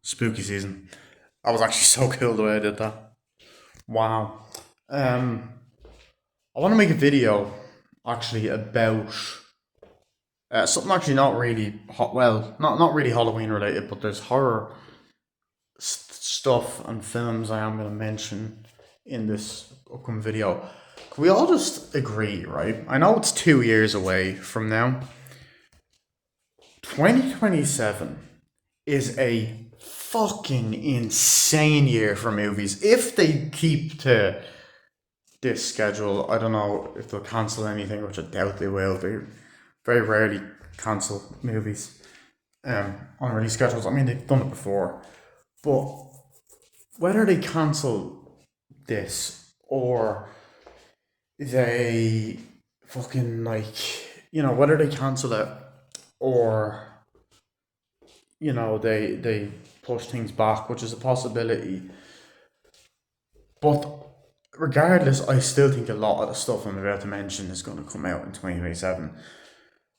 spooky season. That was actually so cool the way I did that. Wow. Um, I want to make a video actually about something actually not really not really Halloween related, but there's horror stuff and films I am going to mention in this upcoming video. Can we all just agree, right? I know it's 2 years away from now. 2027 is a fucking insane year for movies. If they keep to this schedule, I don't know if they'll cancel anything, which I doubt they will. They very rarely cancel movies on release schedules. I mean, they've done it before, but whether they cancel this or they fucking whether they cancel it or they push things back, which is a possibility. But regardless, I still think a lot of the stuff I'm about to mention is going to come out in 2027.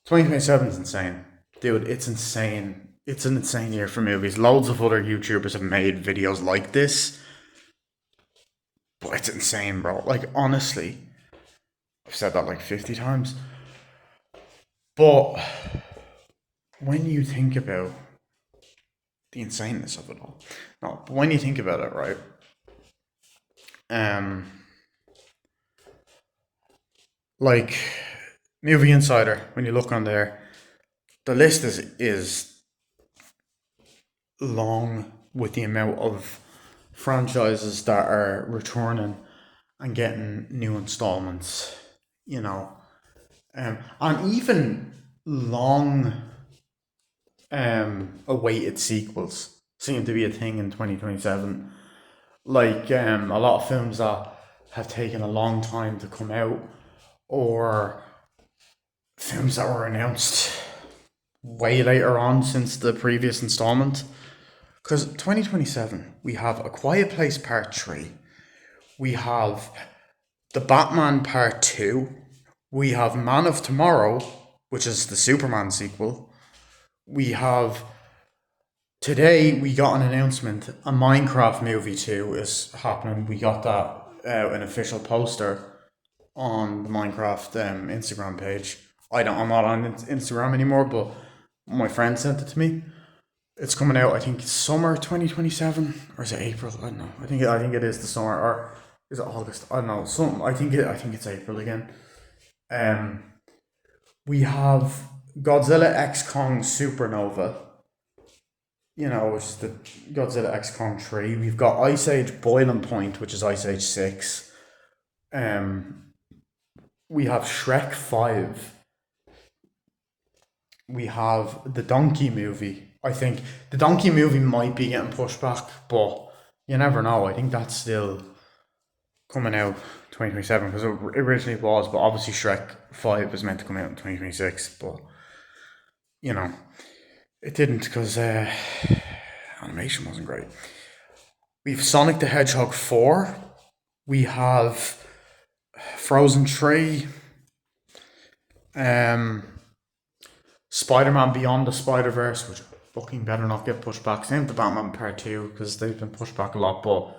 2027 is insane. Dude, it's insane. It's an insane year for movies. Loads of other YouTubers have made videos like this, but it's insane, bro. Like, honestly, I've said that like 50 times. But when you think about the insaneness of it all, no, but when you think about it, right? Um, like Movie Insider, when you look on there, the list is long with the amount of franchises that are returning and getting new installments, and even long awaited sequels seem to be a thing in 2027. Like a lot of films that have taken a long time to come out, or films that were announced way later on since the previous installment. Because 2027, we have A Quiet Place Part 3, we have The Batman Part 2, we have Man of Tomorrow, which is the Superman sequel. We have today we got an announcement. A Minecraft movie 2 is happening. We got that an official poster on the Minecraft Instagram page. I'm not on Instagram anymore, but my friend sent it to me. It's coming out, I think, summer 2027, or is it April? I don't know. I think it is the summer, or is it August? I don't know. I think it's April again. Um, we have Godzilla X Kong Supernova. Which is the Godzilla X Kong 3. We've got Ice Age Boiling Point, which is Ice Age 6. We have Shrek 5. We have the Donkey movie. I think the Donkey movie might be getting pushed back, but you never know. I think that's still coming out 2027 because it originally was, but obviously Shrek 5 was meant to come out in 2026, but you know, it didn't because animation wasn't great. We've Sonic the Hedgehog 4. We have Frozen 3. Spider-Man Beyond the Spider-Verse, which fucking better not get pushed back. Same with the Batman Part 2, because they've been pushed back a lot, but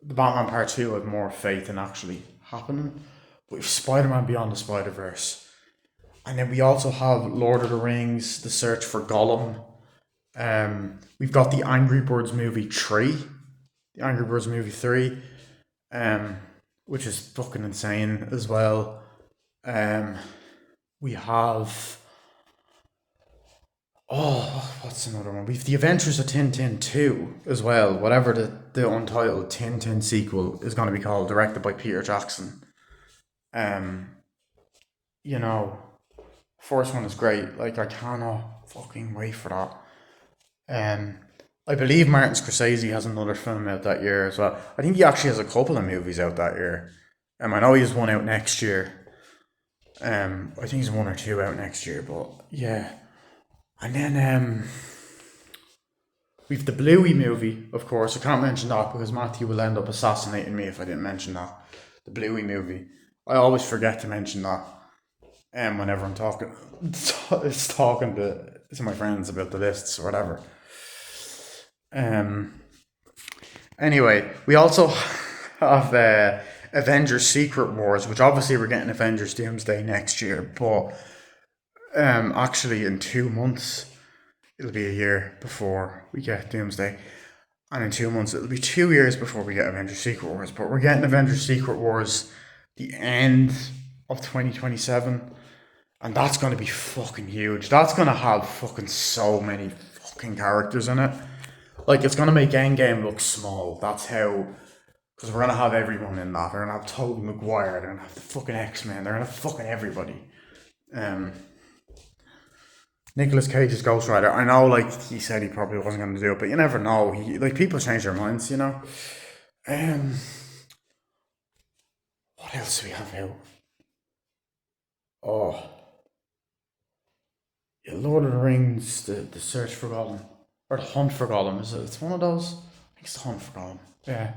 the Batman Part 2 I have more faith in actually happening. But we've Spider-Man Beyond the Spider-Verse. And then we also have Lord of the Rings, The Search for Gollum. We've got the Angry Birds movie 3. The Angry Birds movie 3. Which is fucking insane as well. We have... Oh, what's another one? We've The Adventures of Tintin 2 as well. Whatever the untitled Tintin sequel is going to be called, directed by Peter Jackson. Um, you know, first one is great. Like, I cannot fucking wait for that. Um, I believe Martin Scorsese has another film out that year as well. I think he actually has a couple of movies out that year. I know he has one out next year. I think he's one or two out next year, but yeah. And then we've the Bluey movie, of course. I can't mention that because Matthew will end up assassinating me if I didn't mention that. The Bluey movie. I always forget to mention that. Whenever I'm talking, it's talking to my friends about the lists or whatever. Um. Anyway, we also have Avengers Secret Wars, which obviously we're getting Avengers Doomsday next year, but actually in 2 months it'll be a year before we get Doomsday, and in 2 months it'll be 2 years before we get Avengers Secret Wars. But we're getting Avengers Secret Wars the end of 2027, and that's gonna be fucking huge. That's gonna have fucking so many fucking characters in it. Like it's gonna make Endgame look small. That's how, because we're gonna have everyone in that. They're gonna have Tobey Maguire. They're gonna have the fucking X-Men. They're gonna have fucking everybody. Um, Nicolas Cage's Ghost Rider. I know, like he said, he probably wasn't gonna do it, but you never know. He like people change their minds, you know. Um, what else do we have out? Oh, yeah, Lord of the Rings, the Search for Gollum or the Hunt for Gollum. Is it? It's one of those. I think it's the Hunt for Gollum. Yeah.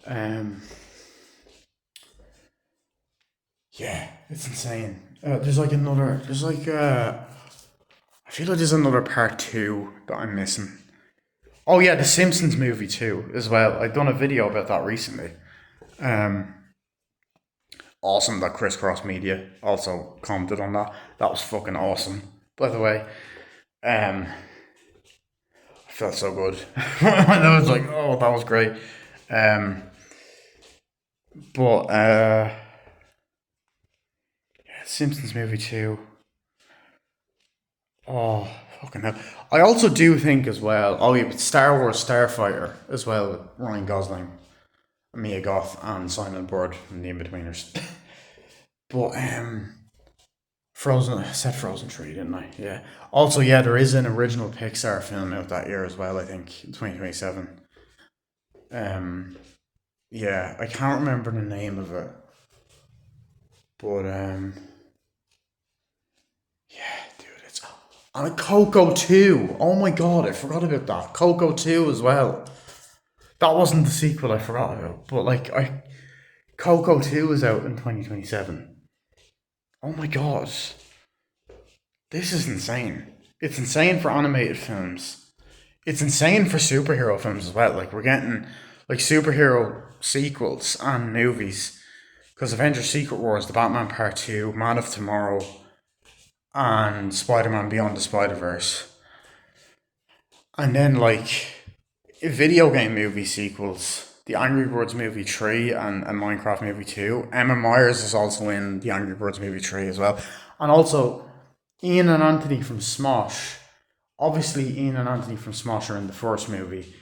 Um. Yeah, it's insane. There's like another. There's like. I feel like there's another part two that I'm missing. Oh yeah, the Simpsons movie too as well. I've done a video about that recently. Um, awesome that Crisscross Media also commented on that. That was fucking awesome. By the way, um, I felt so good. I was like, oh, that was great. Um, but yeah, Simpsons movie too. Oh, fucking hell. I also do think as well. Oh yeah, Star Wars Starfighter as well with Ryan Gosling, Mia Goth, and Simon Bird from the Inbetweeners. But Frozen. I said Frozen 3, didn't I? Yeah. Also, yeah, there is an original Pixar film out that year as well. I think 2027. Um, yeah, I can't remember the name of it, but yeah, dude, it's and Coco 2. Oh my god, I forgot about that. Coco 2 as well. That wasn't the sequel I forgot about, but like I Coco 2 is out in 2027. Oh my god. This is insane. It's insane for animated films. It's insane for superhero films as well. Like we're getting like superhero sequels and movies because Avengers Secret Wars, The Batman Part 2, Man of Tomorrow, and Spider-Man Beyond the Spider-Verse. And then like video game movie sequels, the Angry Birds movie 3 and Minecraft movie 2. Emma Myers is also in the Angry Birds movie 3 as well. And also Ian and Anthony from Smosh. Obviously Ian and Anthony from Smosh are in the first movie.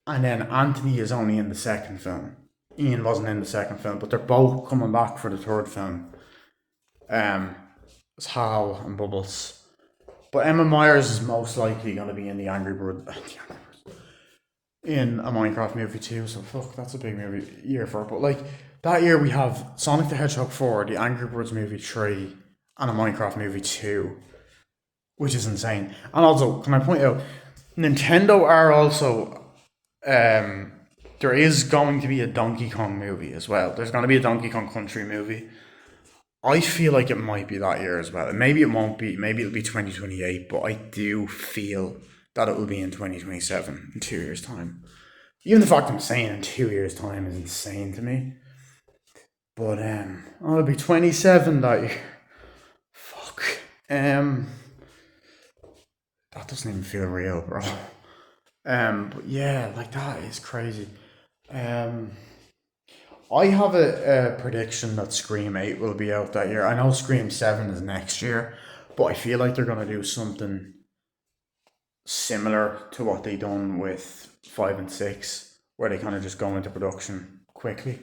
And then Anthony is only in the second film. Ian wasn't in the second film, but they're both coming back for the third film. It's Hal and Bubbles. But Emma Myers is most likely going to be in the Angry Birds, in a Minecraft movie too. So fuck, that's a big movie year for it. But like that year we have Sonic the Hedgehog 4, the Angry Birds movie 3, and a Minecraft movie 2, which is insane. And also, can I point out, Nintendo are also there is going to be a Donkey Kong movie as well. There's going to be a Donkey Kong Country movie. I feel like it might be that year as well. And maybe it won't be. Maybe it'll be 2028. But I do feel that it will be in 2027 in 2 years' time. Even the fact I'm saying in 2 years' time is insane to me. But it'll be 27 that year. Fuck. That doesn't even feel real, bro. But yeah, like that is crazy. Um, I have a prediction that Scream 8 will be out that year. I know Scream 7 is next year, but I feel like they're gonna do something similar to what they done with 5 and 6, where they kind of just go into production quickly.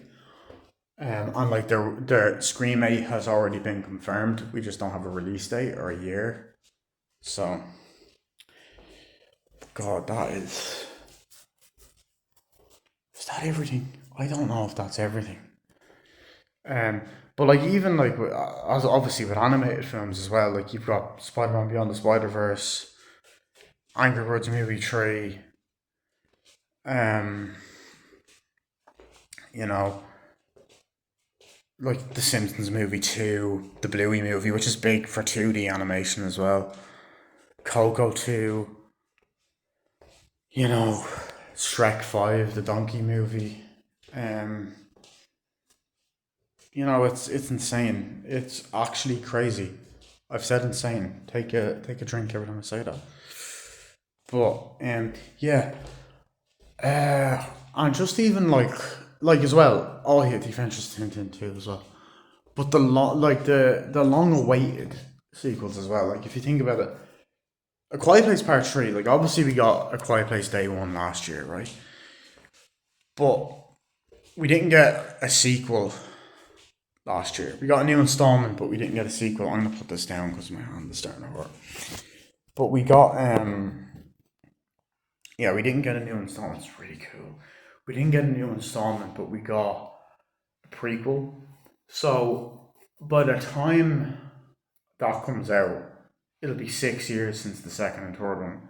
And like their Scream 8 has already been confirmed. We just don't have a release date or a year. So God, is that everything? I don't know if that's everything. Um, but like even like as obviously with animated films as well, like you've got Spider-Man Beyond the Spider-Verse, Angry Birds movie 3, um, you know, like the Simpsons movie 2, the Bluey movie, which is big for 2D animation as well. Coco 2, you know, Shrek 5, the donkey movie. Um, it's insane. It's actually crazy. I've said insane. Take a drink every time I say that. But yeah, and just even like as well. Oh yeah, the Adventures of Tintin too as well. But the long awaited sequels as well. Like if you think about it, A Quiet Place Part Three. Like obviously we got A Quiet Place Day One last year, right? But we didn't get a sequel last year. We got a new installment, but we didn't get a sequel. I'm gonna put this down because my hand is starting to hurt. But we got yeah, we didn't get a new installment. It's really cool. We didn't get a new installment, but we got a prequel. So by the time that comes out, it'll be 6 years since the second and third one.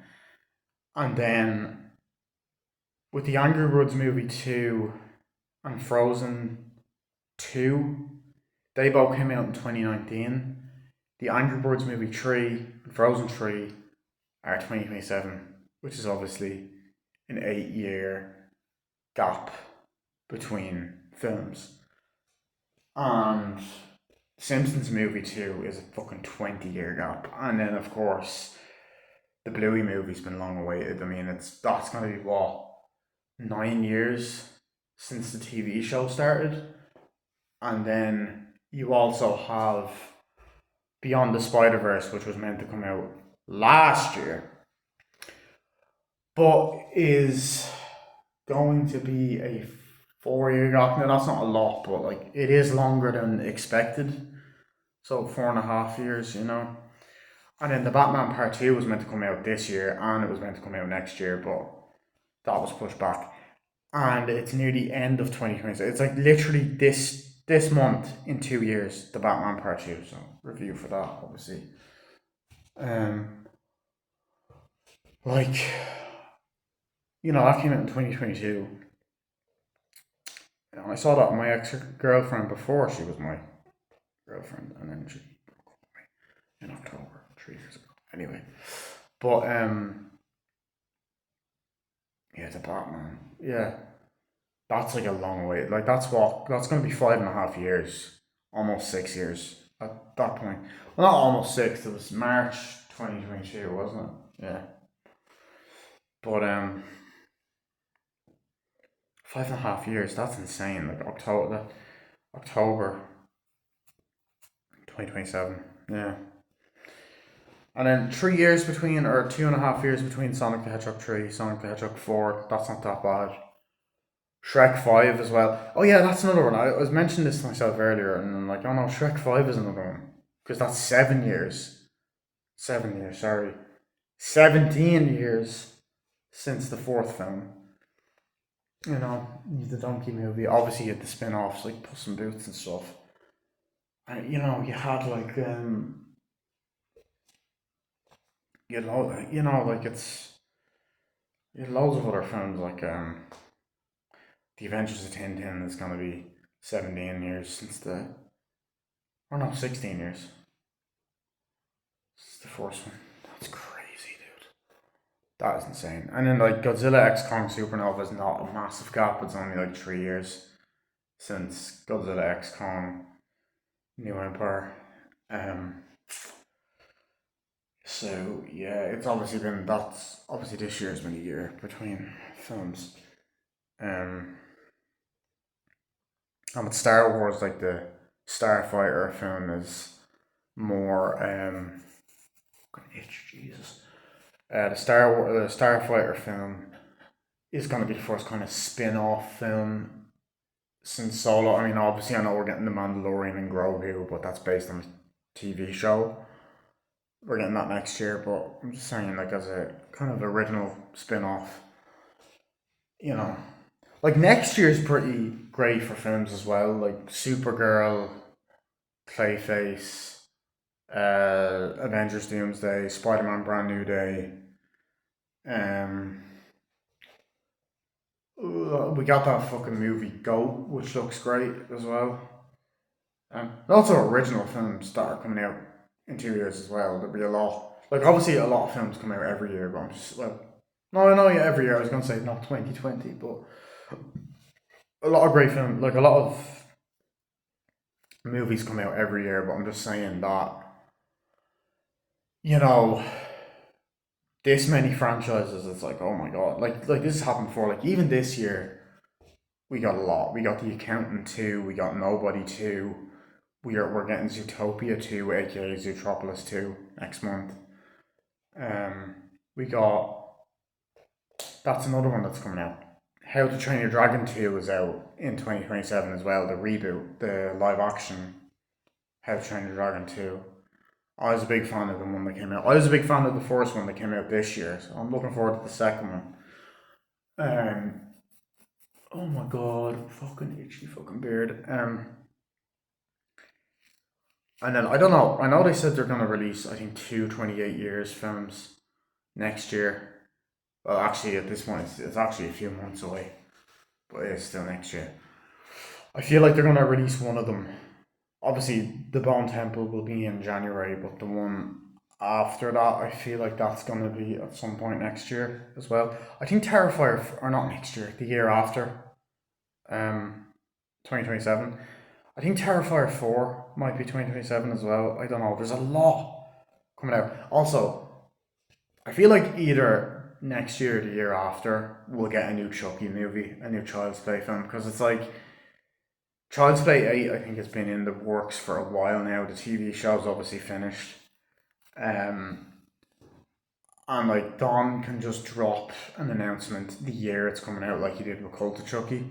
And then with the Angry Birds movie 2 and Frozen 2, they both came out in 2019. The Angry Birds movie 3 and Frozen 3 are 2027, which is obviously an 8 year gap between films. And Simpsons movie 2 is a fucking 20-year gap. And then, of course, the Bluey movie's been long awaited. I mean, that's going to be what, 9 years since the TV show started. And then you also have Beyond the Spider Verse, which was meant to come out last year, but is going to be a 4 year gap. Now that's not a lot, but like it is longer than expected. So 4.5 years, And then the Batman Part Two was meant to come out this year, and it was meant to come out next year, but that was pushed back. And it's near the end of 2020. It's like literally this month in 2 years, the Batman Part Two. So review for that, obviously. Um, like that came out in 2022. I saw that with my ex girlfriend before she was my girlfriend, and then she broke up with me in October 3 years ago. Anyway, but yeah, the Batman, yeah, that's like a long way. Like that's going to be 5.5 years, almost 6 years at that point. Well, not almost six. It was March 2022, wasn't it? Yeah, but 5.5 years. That's insane. Like October 2027. Yeah. And then 3 years between, or 2.5 years between Sonic the Hedgehog 3, Sonic the Hedgehog 4. That's not that bad. Shrek 5 as well. Oh, yeah, that's another one. I was mentioning this to myself earlier, and I'm like, oh no, Shrek 5 is another one. Because that's 7 years. 7 years, sorry. 17 years since the fourth film. The Donkey movie. Obviously, you had the spin offs like Puss in Boots and stuff. And, you had like, like you had loads of other films like The Adventures of Tintin is gonna be 17 years since or no, 16 years since the first one. That's crazy, dude. That is insane. And then like Godzilla X Kong Supernova is not a massive gap. It's only like 3 years since Godzilla X Kong New Empire. Um. So yeah, that's obviously this year's been a year between films. Um. And with Star Wars, like the Starfighter film is more fucking itch, Jesus. The Starfighter film is gonna be the first kind of spin-off film since Solo. I mean, obviously, I know we're getting the Mandalorian and Grogu, but that's based on a TV show. We're getting that next year, but I'm just saying, like as a kind of original spin-off, you know, like next year's pretty great for films as well, like Supergirl, Clayface, Avengers Doomsday, Spider Man Brand New Day. Um, we got that fucking movie Goat, which looks great as well. Also original films that are coming out in 2 years as well. There'll be a lot. Like obviously a lot of films come out every year, but I'm just well, No, I know, yeah, every year. I was gonna say not 2020, but a lot of great film, like a lot of movies come out every year. But I'm just saying that you know this many franchises. It's like, oh my god, like this has happened before. Like even this year, we got a lot. We got The Accountant 2. We got Nobody 2. We're getting Zootopia 2, aka Zootropolis 2, next month. Um, we got That's another one that's coming out. How to Train Your Dragon 2 is out in 2027 as well. The reboot, the live action How to Train Your Dragon 2. I was a big fan of the one that came out. I was a big fan of the first one that came out this year, so I'm looking forward to the second one. Um, oh my god, fucking itchy fucking beard. And then I don't know. I know they said they're gonna release I think two 28 years films next year. Well, actually, at this point, it's actually a few months away, but it's still next year. I feel like they're gonna release one of them. Obviously, the Bone Temple will be in January, but the one after that, I feel like that's gonna be at some point next year as well. I think Terrifier, or not next year, the year after, um, 2027. I think Terrifier 4 might be 2027 as well. I don't know. There's a lot coming out. Also, I feel like either next year or the year after we'll get a new Chucky movie, a new Child's Play film, because it's like Child's Play 8 I think has been in the works for a while now. The TV show's obviously finished. Um and like Don can just drop an announcement the year it's coming out like he did with Cult of Chucky.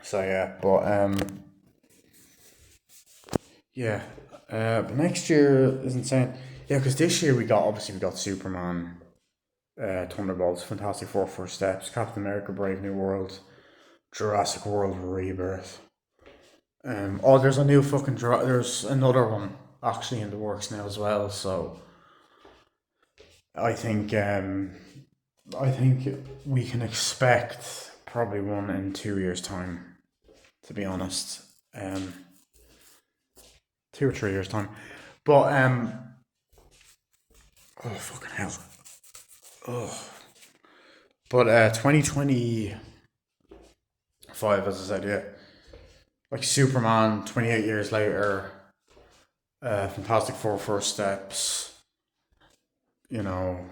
So yeah, but yeah. But next year is insane. Yeah, because this year we got Superman, Thunderbolts, Fantastic Four, First Steps, Captain America, Brave New World, Jurassic World Rebirth. Oh, there's a new fucking there's another one actually in the works now as well. So I think I think we can expect probably one in 2 years' time. To be honest, 2 or 3 years' time. But oh fucking hell. Oh, but 2025, as I said, yeah, like Superman, 28 years later, Fantastic Four, First Steps, you know,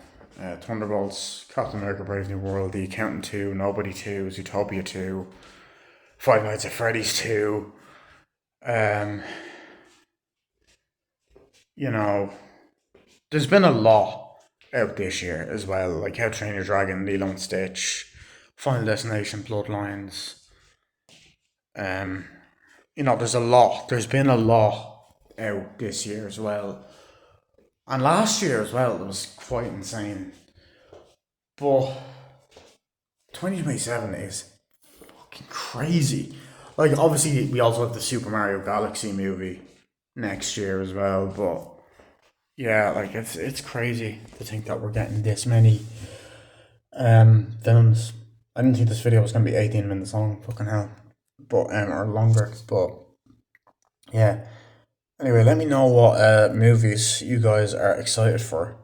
Thunderbolts, Captain America, Brave New World, The Accountant 2, Nobody 2, Zootopia 2, Five Nights at Freddy's 2, um, you know, there's been a lot out this year as well, like How to Train Your Dragon, Lilo and Stitch, Final Destination, Bloodlines, um, there's a lot, there's been a lot out this year as well. And last year as well, it was quite insane. But 2027 is fucking crazy. Like, obviously, we also have the Super Mario Galaxy movie next year as well. But yeah, like it's crazy to think that we're getting this many films. I didn't think this video was gonna be 18 minutes long. Fucking hell, but or longer. But yeah. Anyway, let me know what movies you guys are excited for.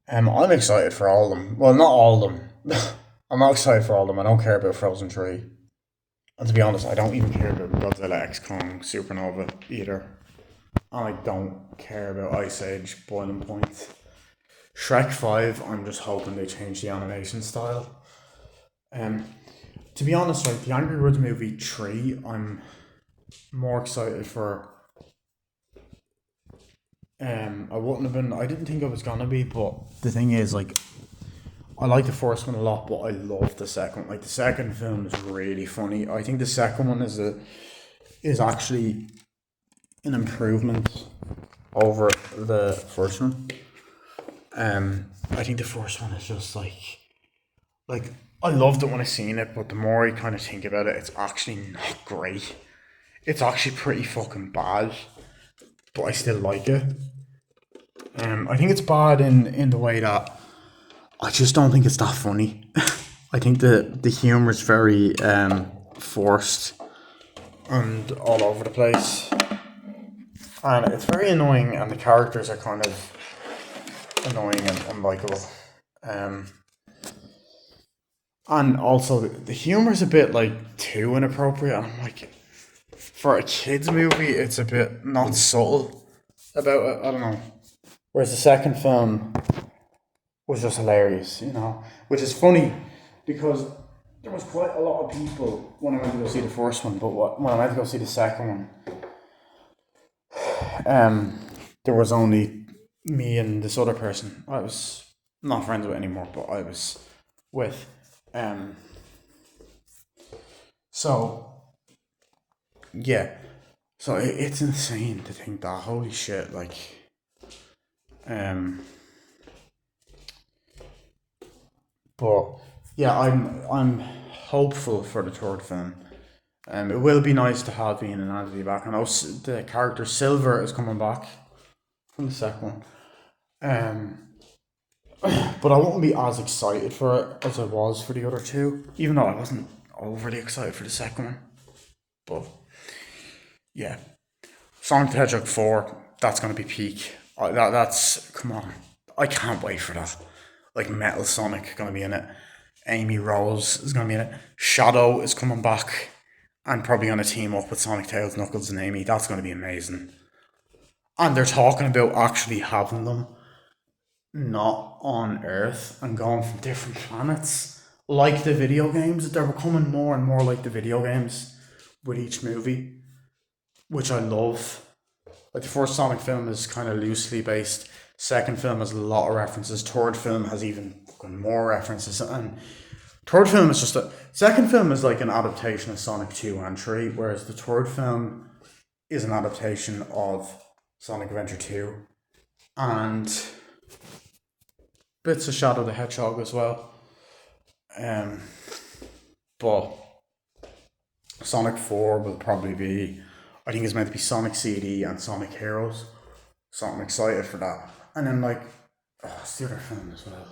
I'm excited for all of them. Well, not all of them. I'm not excited for all of them. I don't care about Frozen 3. And to be honest, I don't even care about Godzilla X Kong Supernova either. And I don't care about Ice Age Boiling Point. Shrek 5, I'm just hoping they change the animation style. Um, to be honest, like the Angry Birds movie 3, I'm more excited for. I wouldn't have been. I didn't think I was gonna be, but the thing is, like, I like the first one a lot, but I love the second. Like, the second film is really funny. I think the second one is actually an improvement over the first one. I think the first one is just like I loved it when I seen it, but the more I kind of think about it, it's actually not great. It's actually pretty fucking bad, but I still like it. I think it's bad in the way that I just don't think it's that funny. I think the humor is very forced and all over the place, and it's very annoying. And the characters are kind of annoying and unlikable. Um, and also the humor's a bit like too inappropriate. And I'm like, for a kids movie, it's a bit not subtle about it. I don't know. Whereas the second film was just hilarious, which is funny because there was quite a lot of people when I went to go see the first one, but when I went to go see the second one, there was only me and this other person I was not friends with anymore, but I was with. Um, so yeah, so it's insane to think that. Holy shit! Like, um, but yeah, I'm hopeful for the third film. It will be nice to have Ian and Anthony back. I know the character Silver is coming back from the second one. Um, but I won't be as excited for it as I was for the other two, even though I wasn't overly excited for the second one. But yeah, Sonic the Hedgehog 4, that's going to be peak. That's, come on, I can't wait for that. Like Metal Sonic going to be in it. Amy Rose is going to be in it. Shadow is coming back and probably going to team up with Sonic, Tails, Knuckles, and Amy. That's going to be amazing. And they're talking about actually having them not on Earth and going from different planets. Like the video games, they're becoming more and more like the video games with each movie, which I love. Like the first Sonic film is kind of loosely based. Second film has a lot of references. Third film has even more references. And third film is just a. Second film is like an adaptation of Sonic 2 and 3, whereas the third film is an adaptation of Sonic Adventure 2 and bits of Shadow the Hedgehog as well. But Sonic 4 will probably be, I think it's meant to be Sonic CD and Sonic Heroes. So I'm excited for that. And then it's the other film as well.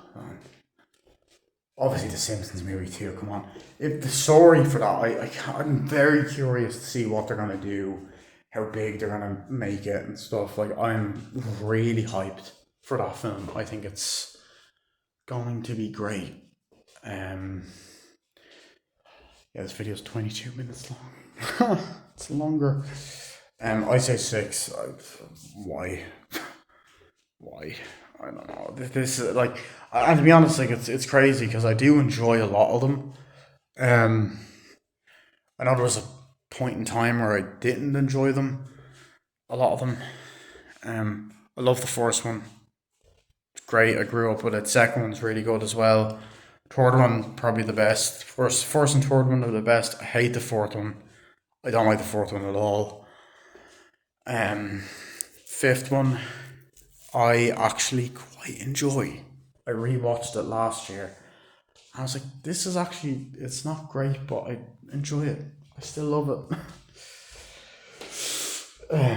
Obviously the Simpsons movie too, come on. If the story for that, I'm very curious to see what they're going to do, how big they're going to make it and stuff. Like, I'm really hyped for that film. I think it's going to be great. Yeah, this video is 22 minutes long. It's longer. I say 6. Why? Why? I don't know. This is like, and to be honest, like it's crazy because I do enjoy a lot of them. Um, I know there was a point in time where I didn't enjoy them, a lot of them. I love the first one. It's great. I grew up with it. Second one's really good as well. Third one probably the best. First and third one are the best. I hate the fourth one. I don't like the fourth one at all. Fifth one, I actually quite enjoy. I rewatched it last year. I was like, this is actually, it's not great, but I enjoy it. I still love it.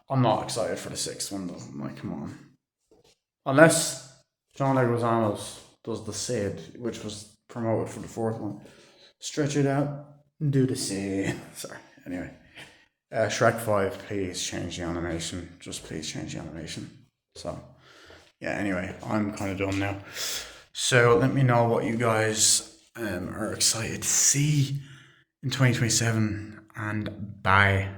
I'm not excited for the sixth one though. I'm like, come on. Unless John Leguizamo does the Sid, which was promoted for the fourth one. Stretch it out and do the Sid. Sorry. Anyway. Shrek 5, please change the animation. Just please change the animation. So, yeah, anyway, I'm kind of done now. So, let me know what you guys are excited to see in 2027, and bye.